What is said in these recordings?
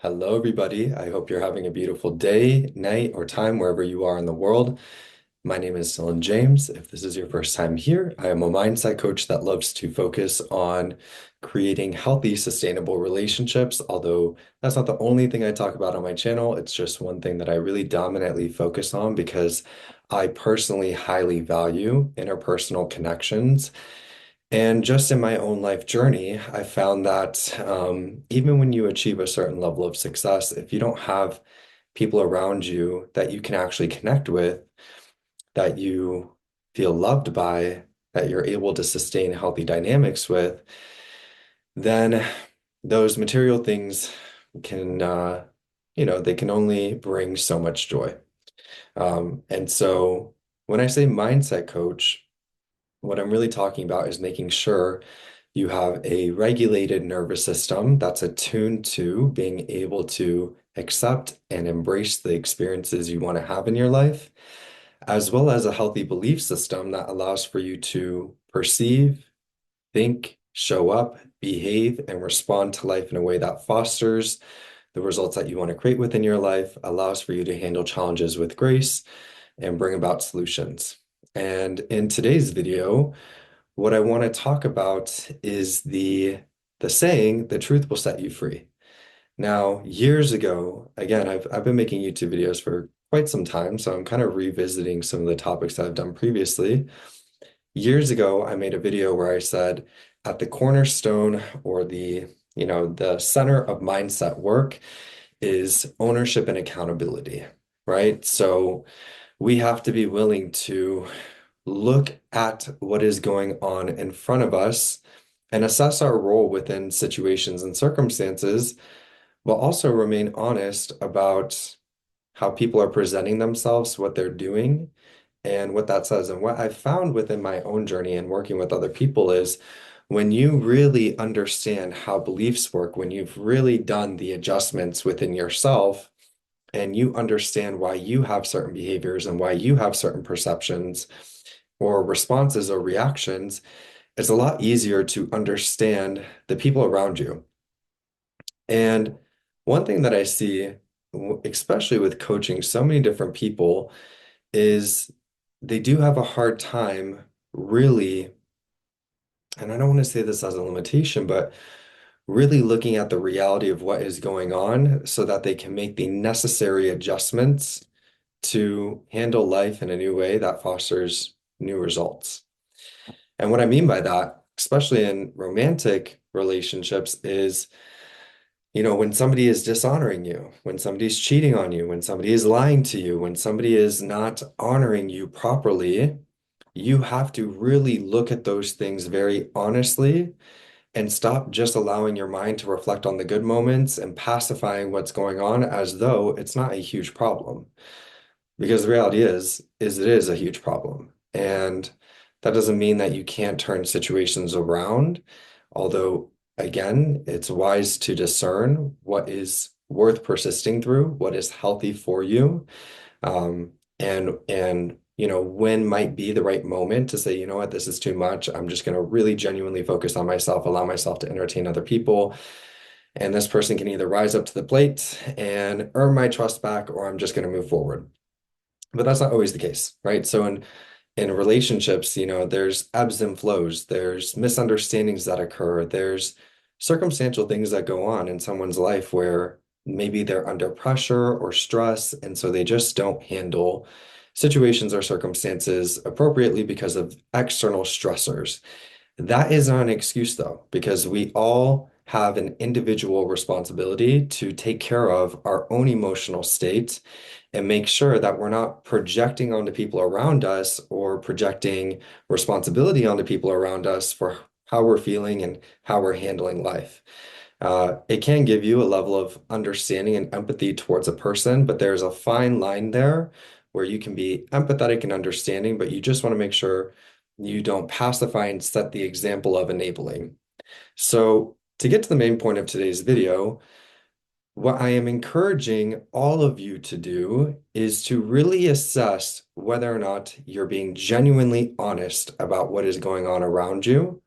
Hello, everybody. I hope you're having a beautiful day, night, or time wherever you are in the world. My name is Dylan James. If this is your first time here, I am a mindset coach that loves to focus on creating healthy, sustainable relationships. Although that's not the only thing I talk about on my channel, it's just one thing that I really dominantly focus on because I personally highly value interpersonal connections. And just in my own life journey, I found that even when you achieve a certain level of success, if you don't have people around you that you can actually connect with, that you feel loved by, that you're able to sustain healthy dynamics with, then those material things can, they can only bring so much joy. And so when I say mindset coach, what I'm really talking about is making sure you have a regulated nervous system that's attuned to being able to accept and embrace the experiences you want to have in your life, as well as a healthy belief system that allows for you to perceive, think, show up, behave, and respond to life in a way that fosters the results that you want to create within your life, allows for you to handle challenges with grace, and bring about solutions. And in today's video, what I want to talk about is the saying, the truth will set you free. Now, years ago, again, I've been making YouTube videos for quite some time, so I'm kind of revisiting some of the topics that I've done previously. Years ago, I made a video where I said at the cornerstone or the center of mindset work is ownership and accountability, right? So we have to be willing to look at what is going on in front of us and assess our role within situations and circumstances, but also remain honest about how people are presenting themselves, what they're doing, and what that says. And what I've found within my own journey and working with other people is when you really understand how beliefs work, when you've really done the adjustments within yourself, and you understand why you have certain behaviors and why you have certain perceptions or responses or reactions, it's a lot easier to understand the people around you. And one thing that I see, especially with coaching so many different people, is they do have a hard time really, and I don't want to say this as a limitation, but really looking at the reality of what is going on so that they can make the necessary adjustments to handle life in a new way that fosters new results. And what I mean by that, especially in romantic relationships, is, when somebody is dishonoring you, when somebody's cheating on you, when somebody is lying to you, when somebody is not honoring you properly, you have to really look at those things very honestly and stop just allowing your mind to reflect on the good moments and pacifying what's going on as though it's not a huge problem. Because the reality is it is a huge problem. And that doesn't mean that you can't turn situations around. Although, again, it's wise to discern what is worth persisting through, what is healthy for you, and when might be the right moment to say, you know what, this is too much. I'm just going to really genuinely focus on myself, allow myself to entertain other people. And this person can either rise up to the plate and earn my trust back, or I'm just going to move forward. But that's not always the case, right? So in relationships, there's ebbs and flows, there's misunderstandings that occur, there's circumstantial things that go on in someone's life where maybe they're under pressure or stress, and so they just don't handle situations or circumstances appropriately because of external stressors. That is not an excuse, though, because we all have an individual responsibility to take care of our own emotional state and make sure that we're not projecting onto people around us or projecting responsibility onto people around us for how we're feeling and how we're handling life. It can give you a level of understanding and empathy towards a person, but there's a fine line there where you can be empathetic and understanding, but you just want to make sure you don't pacify and set the example of enabling. So, to get to the main point of today's video, what I am encouraging all of you to do is to really assess whether or not you're being genuinely honest about what is going on around you,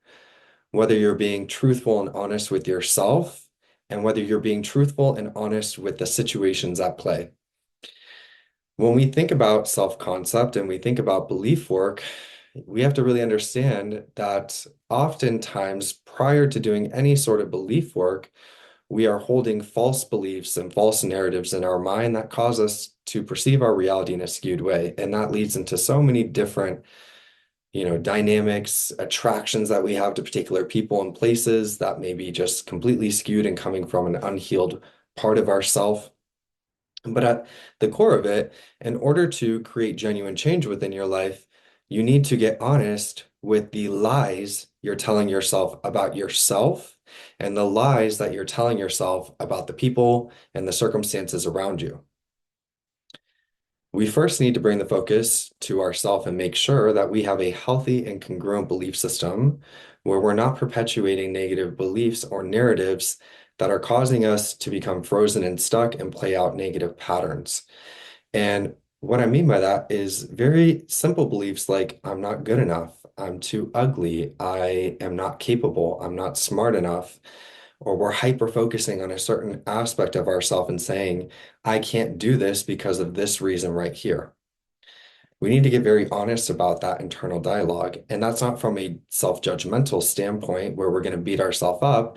whether you're being truthful and honest with yourself, and whether you're being truthful and honest with the situations at play. When we think about self-concept and we think about belief work, we have to really understand that oftentimes prior to doing any sort of belief work, we are holding false beliefs and false narratives in our mind that cause us to perceive our reality in a skewed way. And that leads into so many different, dynamics, attractions that we have to particular people and places that may be just completely skewed and coming from an unhealed part of ourself. But at the core of it, in order to create genuine change within your life, you need to get honest with the lies you're telling yourself about yourself and the lies that you're telling yourself about the people and the circumstances around you. We first need to bring the focus to ourself and make sure that we have a healthy and congruent belief system where we're not perpetuating negative beliefs or narratives that are causing us to become frozen and stuck and play out negative patterns. And what I mean by that is very simple beliefs like I'm not good enough, I'm too ugly, I am not capable, I'm not smart enough, or we're hyper focusing on a certain aspect of ourselves and saying, I can't do this because of this reason right here. We need to get very honest about that internal dialogue. And that's not from a self-judgmental standpoint where we're going to beat ourselves up.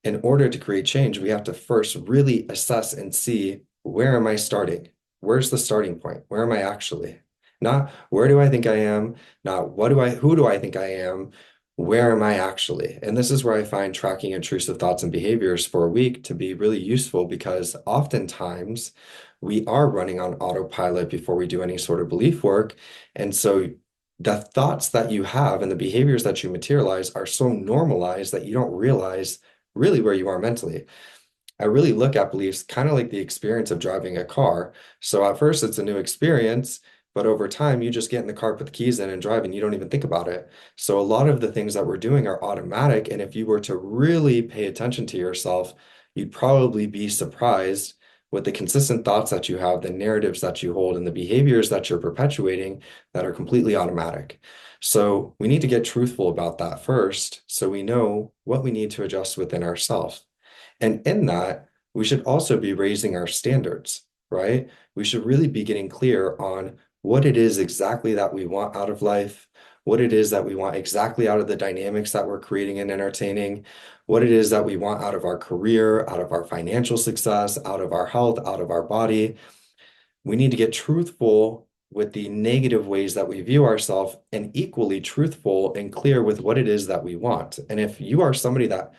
In order to create change, we have to first really assess and see, where am I starting? Where's the starting point? Where am I actually? Not where do I think I am? Not who do I think I am? Where am I actually? And this is where I find tracking intrusive thoughts and behaviors for a week to be really useful because oftentimes we are running on autopilot before we do any sort of belief work. And so the thoughts that you have and the behaviors that you materialize are so normalized that you don't realize really where you are mentally. I really look at beliefs kind of like the experience of driving a car. So at first it's a new experience, but over time you just get in the car, put the keys in and drive and you don't even think about it. So a lot of the things that we're doing are automatic. And if you were to really pay attention to yourself, you'd probably be surprised with the consistent thoughts that you have, the narratives that you hold, and the behaviors that you're perpetuating that are completely automatic. So we need to get truthful about that first so we know what we need to adjust within ourselves. And in that, we should also be raising our standards, right? We should really be getting clear on what it is exactly that we want out of life, what it is that we want exactly out of the dynamics that we're creating and entertaining, what it is that we want out of our career, out of our financial success, out of our health, out of our body. We need to get truthful with the negative ways that we view ourselves and equally truthful and clear with what it is that we want. And if you are somebody that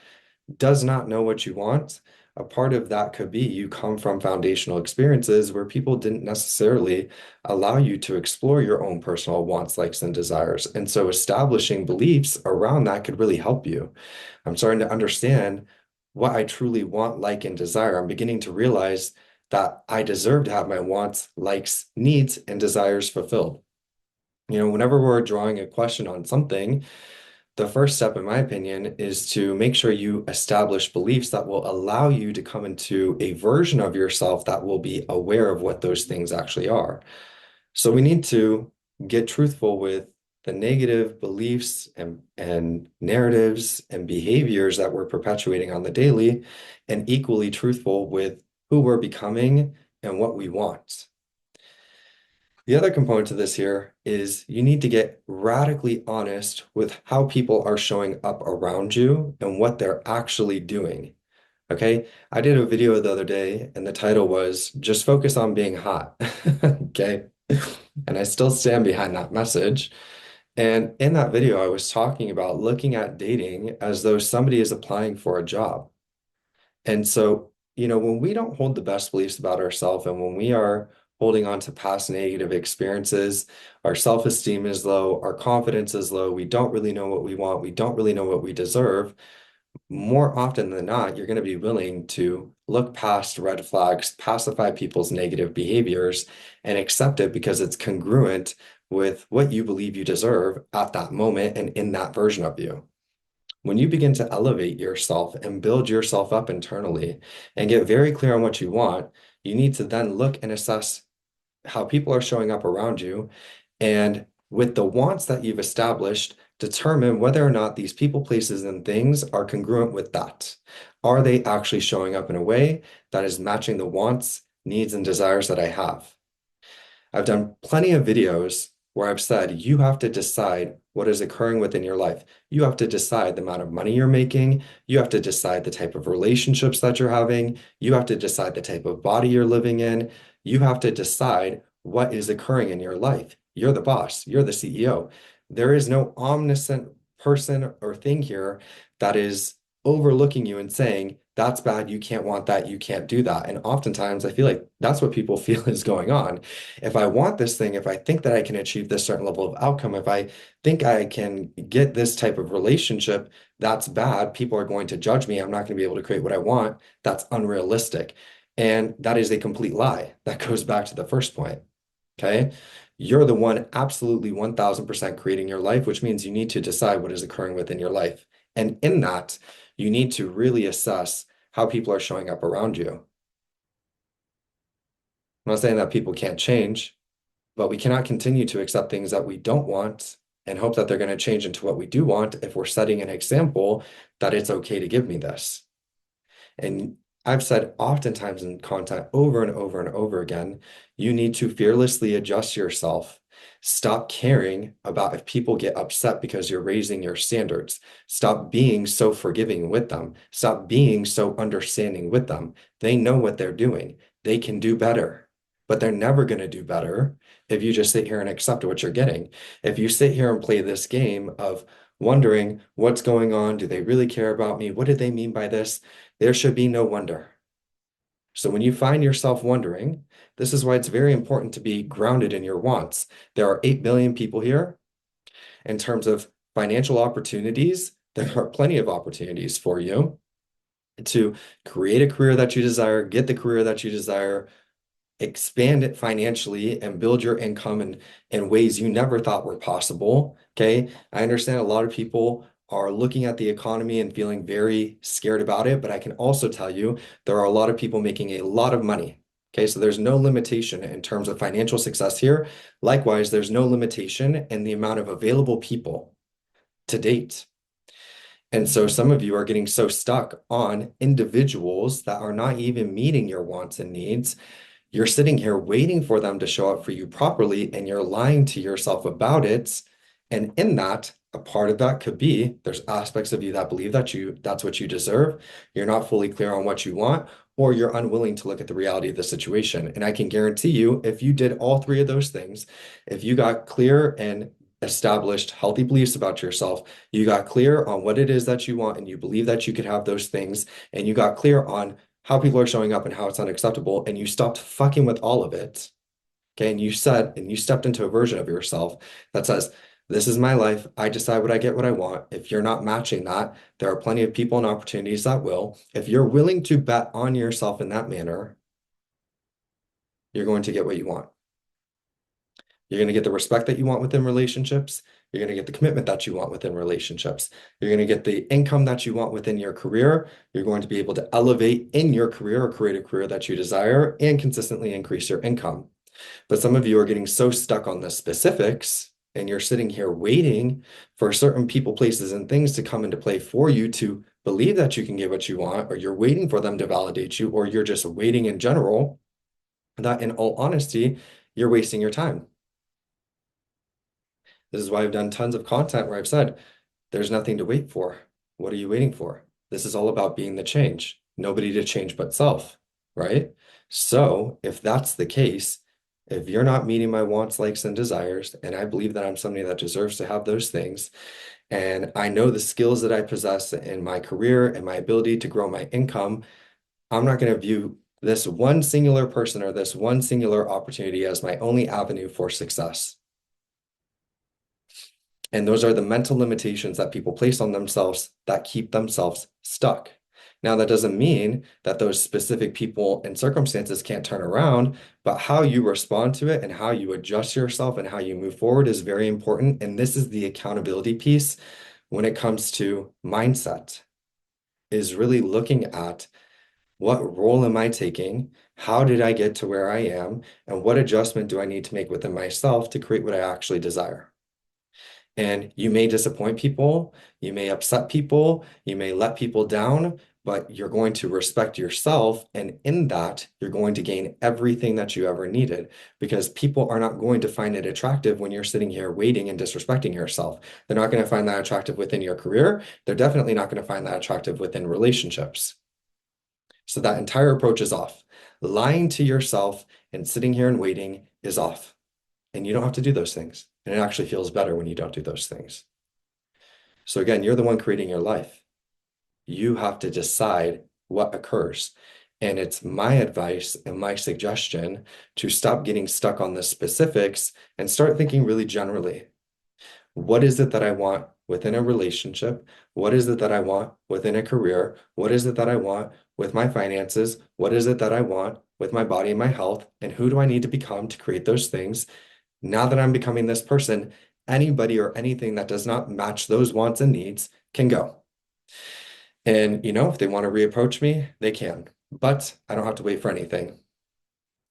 does not know what you want, a part of that could be you come from foundational experiences where people didn't necessarily allow you to explore your own personal wants, likes, and desires. And so establishing beliefs around that could really help you. I'm starting to understand what I truly want, like, and desire. I'm beginning to realize that I deserve to have my wants, likes, needs, and desires fulfilled. Whenever we're drawing a question on something, the first step, in my opinion, is to make sure you establish beliefs that will allow you to come into a version of yourself that will be aware of what those things actually are. So we need to get truthful with the negative beliefs and narratives and behaviors that we're perpetuating on the daily, and equally truthful with who we're becoming and what we want. The other component to this here is you need to get radically honest with how people are showing up around you and what they're actually doing. Okay, I did a video the other day and the title was just focus on being hot. Okay, and I still stand behind that message. And in that video, I was talking about looking at dating as though somebody is applying for a job. And so, when we don't hold the best beliefs about ourselves and when we are holding on to past negative experiences, our self-esteem is low, our confidence is low, we don't really know what we want, we don't really know what we deserve. More often than not, you're going to be willing to look past red flags, pacify people's negative behaviors, and accept it because it's congruent with what you believe you deserve at that moment and in that version of you. When you begin to elevate yourself and build yourself up internally and get very clear on what you want, you need to then look and assess how people are showing up around you and With the wants that you've established, determine whether or not these people, places, and things are congruent with that. Are they actually showing up in a way that is matching the wants, needs, and desires that I have? I've done plenty of videos where I've said you have to decide what is occurring within your life. You have to decide the amount of money you're making. You have to decide the type of relationships that you're having. You have to decide the type of body you're living in. You have to decide what is occurring in your life. You're the boss, you're the CEO. There is no omniscient person or thing here that is overlooking you and saying, that's bad, you can't want that, you can't do that. And oftentimes I feel like that's what people feel is going on. If I want this thing, if I think that I can achieve this certain level of outcome, if I think I can get this type of relationship, that's bad. People are going to judge me. I'm not going to be able to create what I want. That's unrealistic. And that is a complete lie. That goes back to the first point. Okay. You're the one absolutely 1000% creating your life, which means you need to decide what is occurring within your life. And in that, you need to really assess how people are showing up around you. I'm not saying that people can't change, but we cannot continue to accept things that we don't want and hope that they're going to change into what we do want if we're setting an example that it's okay to give me this. And I've said oftentimes in content over and over and over again, you need to fearlessly adjust yourself. Stop caring about if people get upset because you're raising your standards. Stop being so forgiving with them. Stop being so understanding with them. They know what they're doing. They can do better, but they're never going to do better if you just sit here and accept what you're getting. If you sit here and play this game of wondering what's going on, do they really care about me? What did they mean by this? There should be no wonder. So when you find yourself wondering, this is why it's very important to be grounded in your wants. There are 8 billion people here. In terms of financial opportunities, there are plenty of opportunities for you to create a career that you desire, get the career that you desire, expand it financially and build your income in ways you never thought were possible. Okay. I understand a lot of people are looking at the economy and feeling very scared about it, but I can also tell you there are a lot of people making a lot of money. Okay. So there's no limitation in terms of financial success here. Likewise, there's no limitation in the amount of available people to date. And so some of you are getting so stuck on individuals that are not even meeting your wants and needs. You're sitting here waiting for them to show up for you properly, and you're lying to yourself about it. And in that, a part of that could be there's aspects of you that believe that that's what you deserve. You're not fully clear on what you want, or you're unwilling to look at the reality of the situation. And I can guarantee you, if you did all three of those things, if you got clear and established healthy beliefs about yourself, you got clear on what it is that you want, and you believe that you could have those things, and you got clear on how people are showing up and how it's unacceptable, and you stopped fucking with all of it. Okay. And you stepped into a version of yourself that says, this is my life. I decide what I get, what I want. If you're not matching that, there are plenty of people and opportunities that will. If you're willing to bet on yourself in that manner, you're going to get what you want. You're going to get the respect that you want within relationships. You're going to get the commitment that you want within relationships. You're going to get the income that you want within your career. You're going to be able to elevate in your career or create a career that you desire and consistently increase your income. But some of you are getting so stuck on the specifics, and you're sitting here waiting for certain people, places, and things to come into play for you to believe that you can get what you want, or you're waiting for them to validate you, or you're just waiting in general, that in all honesty, you're wasting your time. This is why I've done tons of content where I've said, there's nothing to wait for. What are you waiting for? This is all about being the change. Nobody to change but self, right? So if that's the case, if you're not meeting my wants, likes, and desires, and I believe that I'm somebody that deserves to have those things, and I know the skills that I possess in my career and my ability to grow my income, I'm not going to view this one singular person or this one singular opportunity as my only avenue for success. And those are the mental limitations that people place on themselves that keep themselves stuck. Now, that doesn't mean that those specific people and circumstances can't turn around, but how you respond to it and how you adjust yourself and how you move forward is very important. And this is the accountability piece when it comes to mindset, is really looking at what role am I taking? How did I get to where I am? And what adjustment do I need to make within myself to create what I actually desire? And you may disappoint people, you may upset people, you may let people down, but you're going to respect yourself. And in that, you're going to gain everything that you ever needed because people are not going to find it attractive when you're sitting here waiting and disrespecting yourself. They're not going to find that attractive within your career. They're definitely not going to find that attractive within relationships. So that entire approach is off. Lying to yourself and sitting here and waiting is off. And you don't have to do those things. And it actually feels better when you don't do those things. So again, you're the one creating your life. You have to decide what occurs. And it's my advice and my suggestion to stop getting stuck on the specifics and start thinking really generally. What is it that I want within a relationship? What is it that I want within a career? What is it that I want with my finances? What is it that I want with my body and my health? And who do I need to become to create those things? Now that I'm becoming this person, anybody or anything that does not match those wants and needs can go. And, if they want to reapproach me, they can, but I don't have to wait for anything.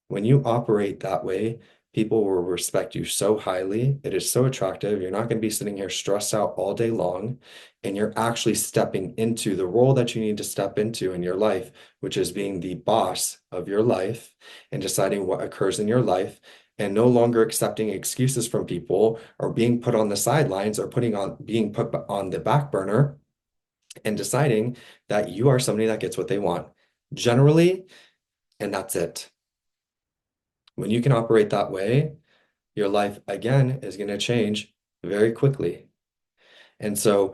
When you operate that way, people will respect you so highly. It is so attractive. You're not going to be sitting here stressed out all day long, and you're actually stepping into the role that you need to step into in your life, which is being the boss of your life and deciding what occurs in your life and no longer accepting excuses from people or being put on the sidelines or being put on the back burner and deciding that you are somebody that gets what they want generally, and that's it. When you can operate that way, your life again is going to change very quickly. And so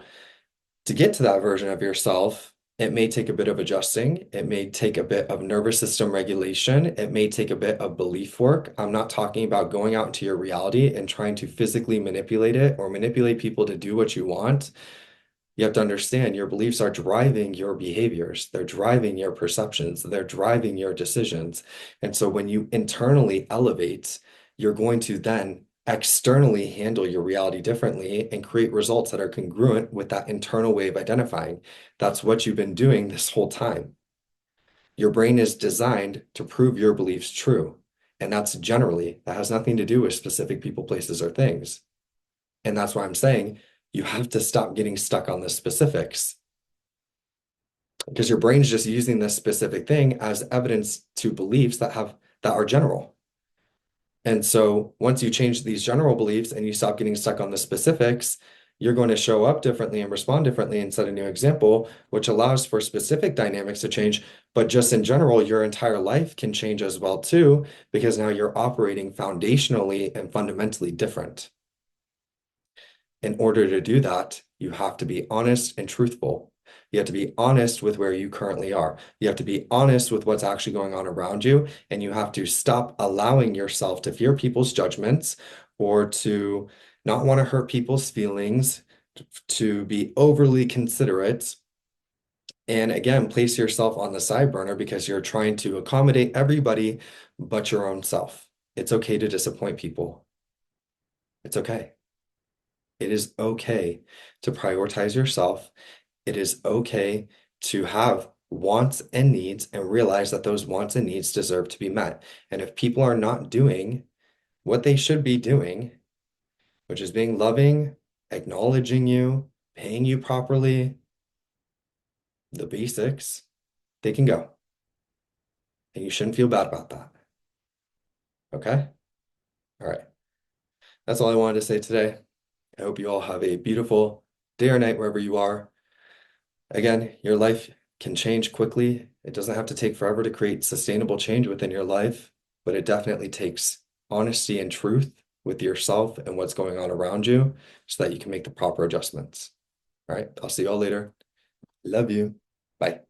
to get to that version of yourself, it may take a bit of adjusting. It may take a bit of nervous system regulation. It may take a bit of belief work. I'm not talking about going out into your reality and trying to physically manipulate it or manipulate people to do what you want. You have to understand your beliefs are driving your behaviors. They're driving your perceptions. They're driving your decisions. And so when you internally elevate, you're going to then externally handle your reality differently and create results that are congruent with that internal way of identifying. That's what you've been doing this whole time. Your brain is designed to prove your beliefs true. And that has nothing to do with specific people, places, or things. And that's why I'm saying you have to stop getting stuck on the specifics because your brain's just using this specific thing as evidence to beliefs that are general. And so once you change these general beliefs and you stop getting stuck on the specifics, you're going to show up differently and respond differently and set a new example, which allows for specific dynamics to change. But just in general, your entire life can change as well too, because now you're operating foundationally and fundamentally different. In order to do that, you have to be honest and truthful. You have to be honest with where you currently are. You have to be honest with what's actually going on around you. And you have to stop allowing yourself to fear people's judgments or to not want to hurt people's feelings, to be overly considerate. And again, place yourself on the side burner because you're trying to accommodate everybody but your own self. It's okay to disappoint people. It's okay. It is okay to prioritize yourself. It is okay to have wants and needs and realize that those wants and needs deserve to be met. And if people are not doing what they should be doing, which is being loving, acknowledging you, paying you properly, the basics, they can go. And you shouldn't feel bad about that. Okay? All right. That's all I wanted to say today. I hope you all have a beautiful day or night wherever you are. Again, your life can change quickly. It doesn't have to take forever to create sustainable change within your life, but it definitely takes honesty and truth with yourself and what's going on around you so that you can make the proper adjustments. All right, I'll see you all later. Love you. Bye.